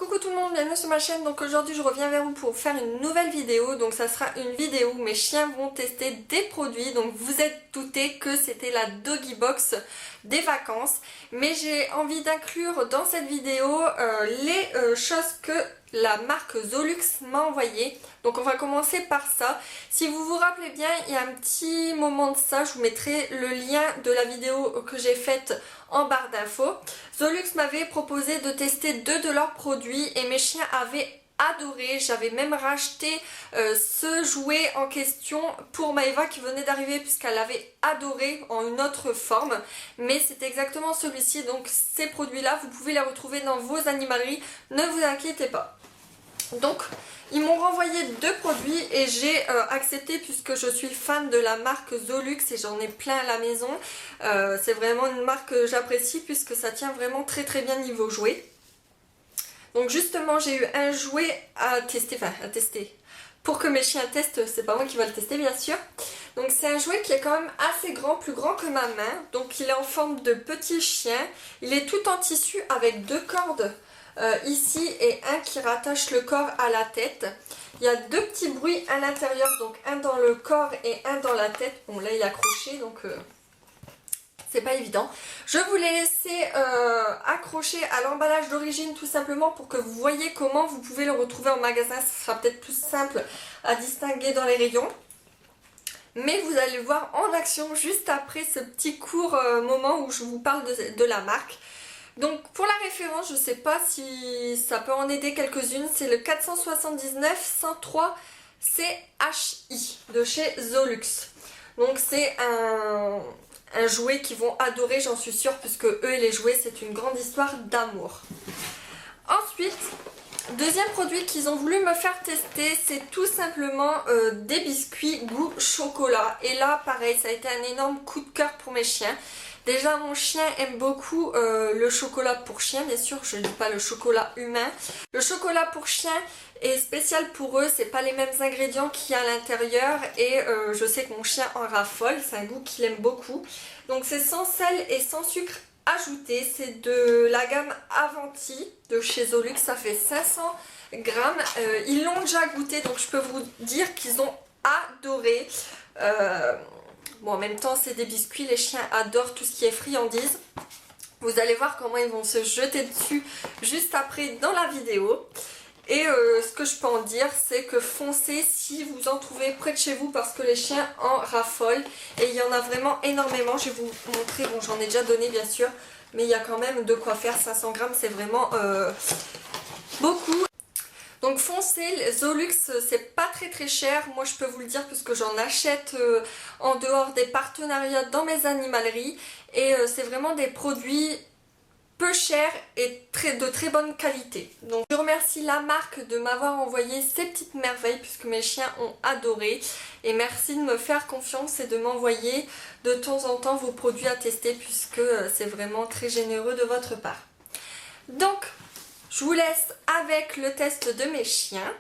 Coucou tout le monde, bienvenue sur ma chaîne. Donc aujourd'hui je reviens vers vous pour faire une nouvelle vidéo. Donc ça sera une vidéo où mes chiens vont tester des produits. Donc vous êtes douté que c'était la Doggy Box des vacances. Mais j'ai envie d'inclure dans cette vidéo les choses que la marque Zolux m'a envoyé. Donc on va commencer par ça. Si vous vous rappelez bien, il y a un petit moment de ça, je vous mettrai le lien de la vidéo que j'ai faite en barre d'infos. Zolux m'avait proposé de tester 2 de leurs produits et mes chiens avaient adoré. J'avais même racheté ce jouet en question pour Maëva qui venait d'arriver puisqu'elle avait adoré en une autre forme. Mais c'est exactement celui-ci, donc ces produits-là, vous pouvez les retrouver dans vos animaleries, ne vous inquiétez pas. Donc ils m'ont renvoyé 2 produits et j'ai accepté puisque je suis fan de la marque Zolux et j'en ai plein à la maison. C'est vraiment une marque que j'apprécie puisque ça tient vraiment très bien niveau jouet. Donc justement j'ai eu un jouet à tester, pour que mes chiens testent, c'est pas moi qui va le tester bien sûr. Donc c'est un jouet qui est quand même assez grand, plus grand que ma main. Donc il est en forme de petit chien, il est tout en tissu avec 2 cordes. Ici et un qui rattache le corps à la tête. Il y a 2 petits bruits à l'intérieur, donc un dans le corps et un dans la tête. Bon là il est accroché donc c'est pas évident. Je vous l'ai laissé accroché à l'emballage d'origine tout simplement pour que vous voyez comment vous pouvez le retrouver en magasin. Ce sera peut-être plus simple à distinguer dans les rayons. Mais vous allez le voir en action juste après ce petit court moment où je vous parle de la marque. Donc pour la référence, je ne sais pas si ça peut en aider quelques-unes, c'est le 479 103 CHI de chez Zolux. Donc c'est un jouet qu'ils vont adorer, j'en suis sûre, puisque eux et les jouets c'est une grande histoire d'amour. Ensuite, deuxième produit qu'ils ont voulu me faire tester, c'est tout simplement des biscuits goût chocolat. Et là pareil, ça a été un énorme coup de cœur pour mes chiens. Déjà mon chien aime beaucoup le chocolat pour chien, bien sûr je ne dis pas le chocolat humain. Le chocolat pour chien est spécial pour eux, c'est pas les mêmes ingrédients qu'il y a à l'intérieur et je sais que mon chien en raffole, c'est un goût qu'il aime beaucoup. Donc c'est sans sel et sans sucre ajouté, c'est de la gamme Avanti de chez Zolux, ça fait 500 grammes. Ils l'ont déjà goûté donc je peux vous dire qu'ils ont adoré. Bon, en même temps, c'est des biscuits, les chiens adorent tout ce qui est friandise. Vous allez voir comment ils vont se jeter dessus juste après dans la vidéo. Et ce que je peux en dire, c'est que foncez si vous en trouvez près de chez vous parce que les chiens en raffolent. Et il y en a vraiment énormément. Je vais vous montrer, bon, j'en ai déjà donné bien sûr, mais il y a quand même de quoi faire. 500 grammes, c'est vraiment beaucoup. Donc foncez, Zolux c'est pas très cher, moi je peux vous le dire puisque j'en achète en dehors des partenariats dans mes animaleries et c'est vraiment des produits peu chers et de très bonne qualité. Donc je remercie la marque de m'avoir envoyé ces petites merveilles puisque mes chiens ont adoré et merci de me faire confiance et de m'envoyer de temps en temps vos produits à tester puisque c'est vraiment très généreux de votre part. Donc je vous laisse avec le test de mes chiens.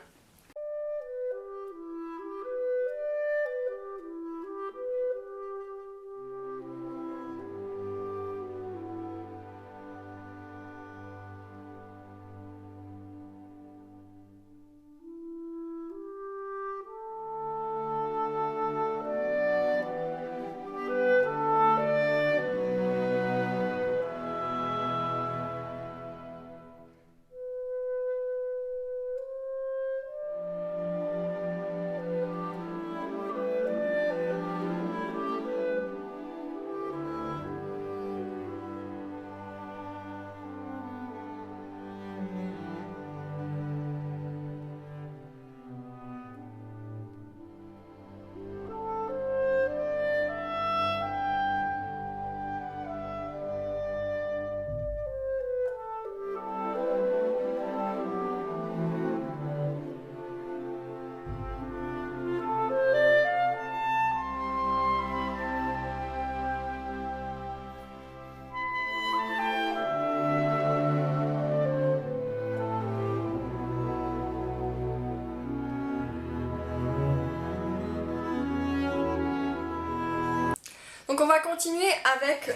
Donc on va continuer avec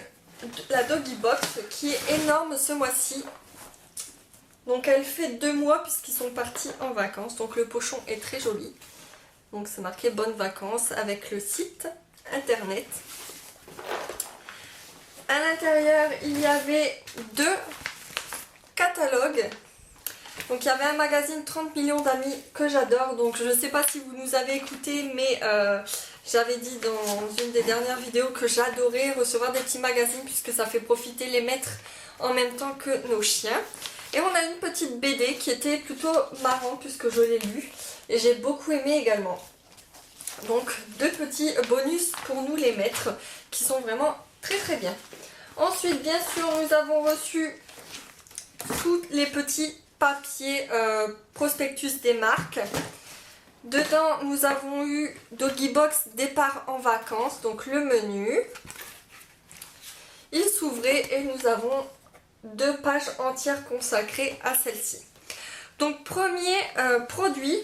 la Doggy Box qui est énorme ce mois-ci. Donc elle fait 2 mois puisqu'ils sont partis en vacances. Donc le pochon est très joli. Donc c'est marqué bonnes vacances avec le site internet. À l'intérieur il y avait 2 catalogues. Donc il y avait un magazine 30 millions d'amis que j'adore. Donc je ne sais pas si vous nous avez écouté, mais j'avais dit dans une des dernières vidéos que j'adorais recevoir des petits magazines puisque ça fait profiter les maîtres en même temps que nos chiens. Et on a une petite BD qui était plutôt marrant puisque je l'ai lu et j'ai beaucoup aimé également. Donc 2 petits bonus pour nous les maîtres qui sont vraiment très très bien. Ensuite bien sûr nous avons reçu tous les petits papiers prospectus des marques. Dedans nous avons eu Doggy Box départ en vacances, donc le menu. Il s'ouvrait et nous avons 2 pages entières consacrées à celle-ci. Donc premier produit,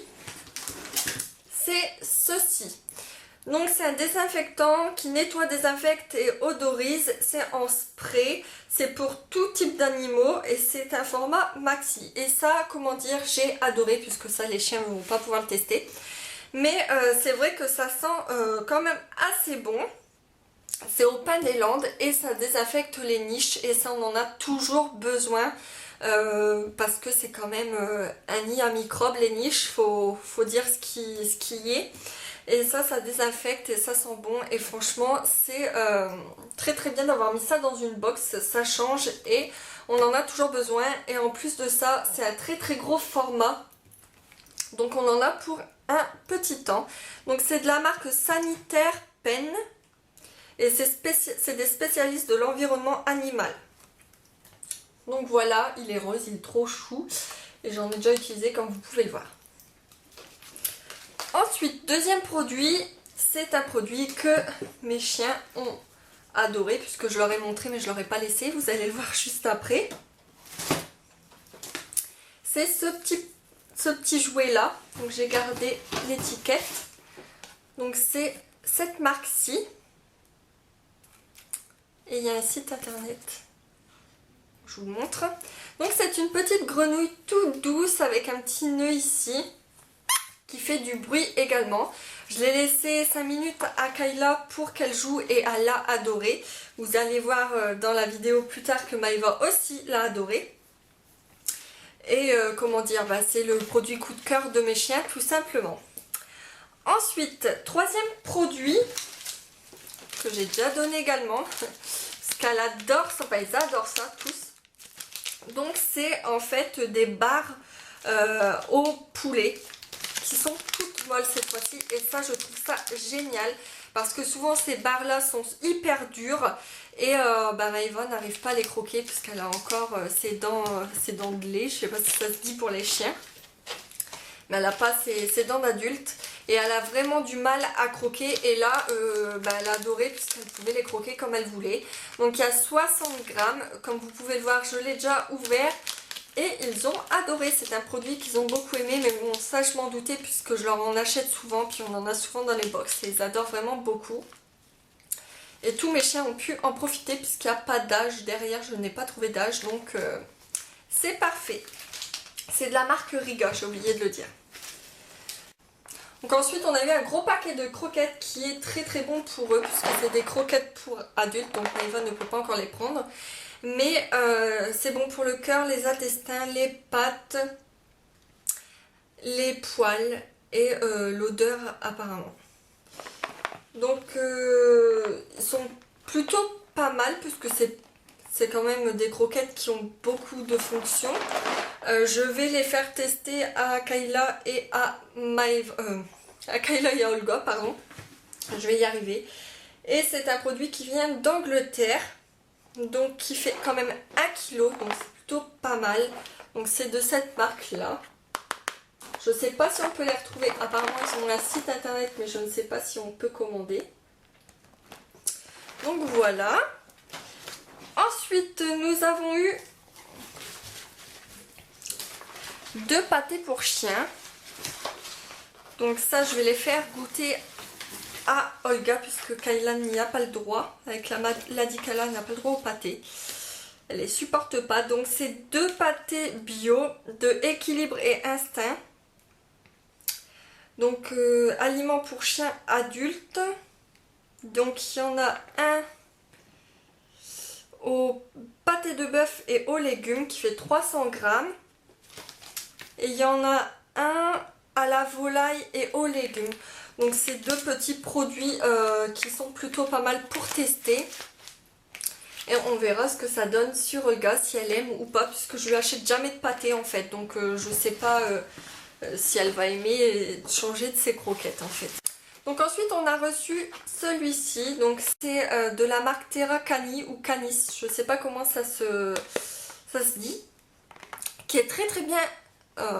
c'est ceci. Donc c'est un désinfectant qui nettoie, désinfecte et odorise. C'est en spray, c'est pour tout type d'animaux et c'est un format maxi. Et ça, comment dire, j'ai adoré puisque ça les chiens ne vont pas pouvoir le tester. Mais c'est vrai que ça sent quand même assez bon. C'est au pain des Landes et ça désinfecte les niches et ça on en a toujours besoin parce que c'est quand même un nid à microbes, les niches, faut dire ce qui y est. Et ça désinfecte et ça sent bon et franchement c'est très très bien d'avoir mis ça dans une box, ça change et on en a toujours besoin. Et en plus de ça c'est un très très gros format, donc on en a pour un petit temps. Donc c'est de la marque Sanitaire Pen et c'est des spécialistes de l'environnement animal. Donc voilà, il est rose, il est trop chou et j'en ai déjà utilisé comme vous pouvez le voir. Ensuite, deuxième produit, c'est un produit que mes chiens ont adoré puisque je leur ai montré mais je leur ai pas laissé, vous allez le voir juste après. C'est ce petit jouet là, donc j'ai gardé l'étiquette. Donc c'est cette marque-ci et il y a un site internet. Je vous montre. Donc c'est une petite grenouille toute douce avec un petit nœud ici qui fait du bruit également. Je l'ai laissé 5 minutes à Kayla pour qu'elle joue et elle l'a adoré. Vous allez voir dans la vidéo plus tard que Maïva aussi l'a adoré. Et comment dire, c'est le produit coup de cœur de mes chiens tout simplement. Ensuite, troisième produit que j'ai déjà donné également, parce qu'elle adore ça, ils adorent ça tous. Donc c'est en fait des barres au poulet qui sont toutes molles cette fois-ci et ça je trouve ça génial parce que souvent ces barres là sont hyper dures et Maïva n'arrive pas à les croquer puisqu'elle a encore ses dents de lait, je sais pas si ça se dit pour les chiens, mais elle n'a pas ses dents d'adulte et elle a vraiment du mal à croquer et là elle a adoré puisqu'elle pouvait les croquer comme elle voulait. Donc il y a 60 grammes, comme vous pouvez le voir je l'ai déjà ouvert. Et ils ont adoré, c'est un produit qu'ils ont beaucoup aimé, mais bon ça je m'en doutais puisque je leur en achète souvent, puis on en a souvent dans les box et ils adorent vraiment beaucoup. Et tous mes chiens ont pu en profiter puisqu'il n'y a pas d'âge derrière, je n'ai pas trouvé d'âge, donc c'est parfait. C'est de la marque Riga, j'ai oublié de le dire. Donc ensuite on a eu un gros paquet de croquettes qui est très très bon pour eux puisque c'est des croquettes pour adultes, donc Maïva ne peut pas encore les prendre. Mais c'est bon pour le cœur, les intestins, les pattes, les poils et l'odeur apparemment. Donc ils sont plutôt pas mal puisque c'est quand même des croquettes qui ont beaucoup de fonctions. Je vais les faire tester à Kayla et à Kayla et à Olga, pardon. Je vais y arriver. Et c'est un produit qui vient d'Angleterre. Donc qui fait quand même 1 kg, donc c'est plutôt pas mal. Donc c'est de cette marque là. Je sais pas si on peut les retrouver, apparemment ils ont un site internet mais je ne sais pas si on peut commander. Donc voilà. Ensuite nous avons eu 2 pâtés pour chiens. Donc ça je vais les faire goûter à Olga puisque Kayla n'y a pas le droit, avec la maladie qu'elle a, elle n'a pas le droit au pâté. Elle les supporte pas. Donc c'est 2 pâtés bio de Équilibre et Instinct. Donc aliments pour chiens adultes. Donc il y en a un au pâté de bœuf et aux légumes qui fait 300 grammes. Et il y en a un à la volaille et aux légumes. Donc c'est 2 petits produits qui sont plutôt pas mal pour tester. Et on verra ce que ça donne sur Olga, si elle aime ou pas, puisque je lui achète jamais de pâté en fait. Donc je sais pas si elle va aimer changer de ses croquettes en fait. Donc ensuite on a reçu celui-ci. Donc c'est de la marque Terra Cani ou Canis, je sais pas comment ça se dit. Qui est très très bien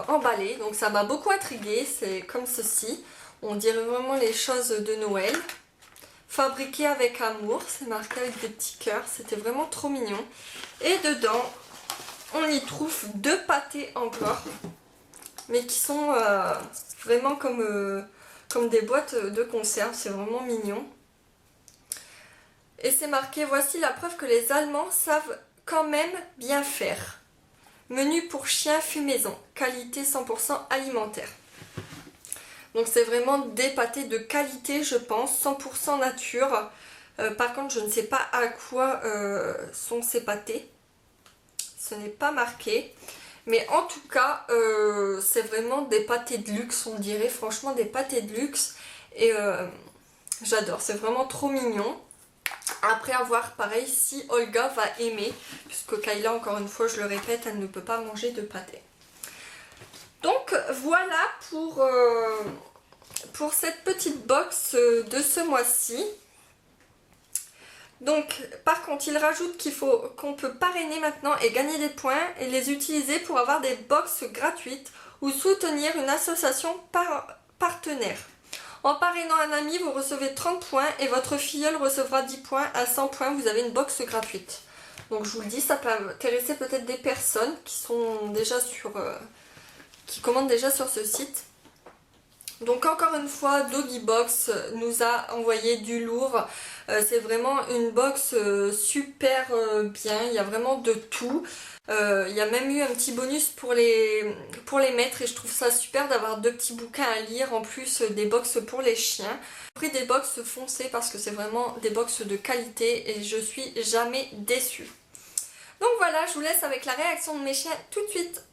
emballé. Donc ça m'a beaucoup intriguée. C'est comme ceci. On dirait vraiment les choses de Noël. Fabriqué avec amour, c'est marqué avec des petits cœurs, c'était vraiment trop mignon. Et dedans, on y trouve 2 pâtés encore, mais qui sont vraiment comme des boîtes de conserve, c'est vraiment mignon. Et c'est marqué, voici la preuve que les Allemands savent quand même bien faire. Menu pour chiens fait maison, qualité 100% alimentaire. Donc c'est vraiment des pâtés de qualité je pense, 100% nature. Par contre je ne sais pas à quoi sont ces pâtés. Ce n'est pas marqué. Mais en tout cas c'est vraiment des pâtés de luxe on dirait. Franchement des pâtés de luxe. Et j'adore, c'est vraiment trop mignon. Après avoir pareil si Olga va aimer. Puisque Kayla encore une fois je le répète elle ne peut pas manger de pâté. Donc voilà pour cette petite box de ce mois-ci. Donc par contre il rajoute qu'on peut parrainer maintenant et gagner des points et les utiliser pour avoir des box gratuites ou soutenir une association partenaire. En parrainant un ami vous recevez 30 points et votre filleul recevra 10 points. À 100 points vous avez une box gratuite. Donc je vous le dis, ça peut intéresser peut-être des personnes qui sont déjà qui commandent déjà sur ce site. Donc encore une fois, Doggybox nous a envoyé du lourd. C'est vraiment une box super bien, il y a vraiment de tout. Il y a même eu un petit bonus pour les maîtres et je trouve ça super d'avoir 2 petits bouquins à lire en plus des box pour les chiens. J'ai pris des box foncées parce que c'est vraiment des box de qualité et je suis jamais déçue. Donc voilà, je vous laisse avec la réaction de mes chiens tout de suite.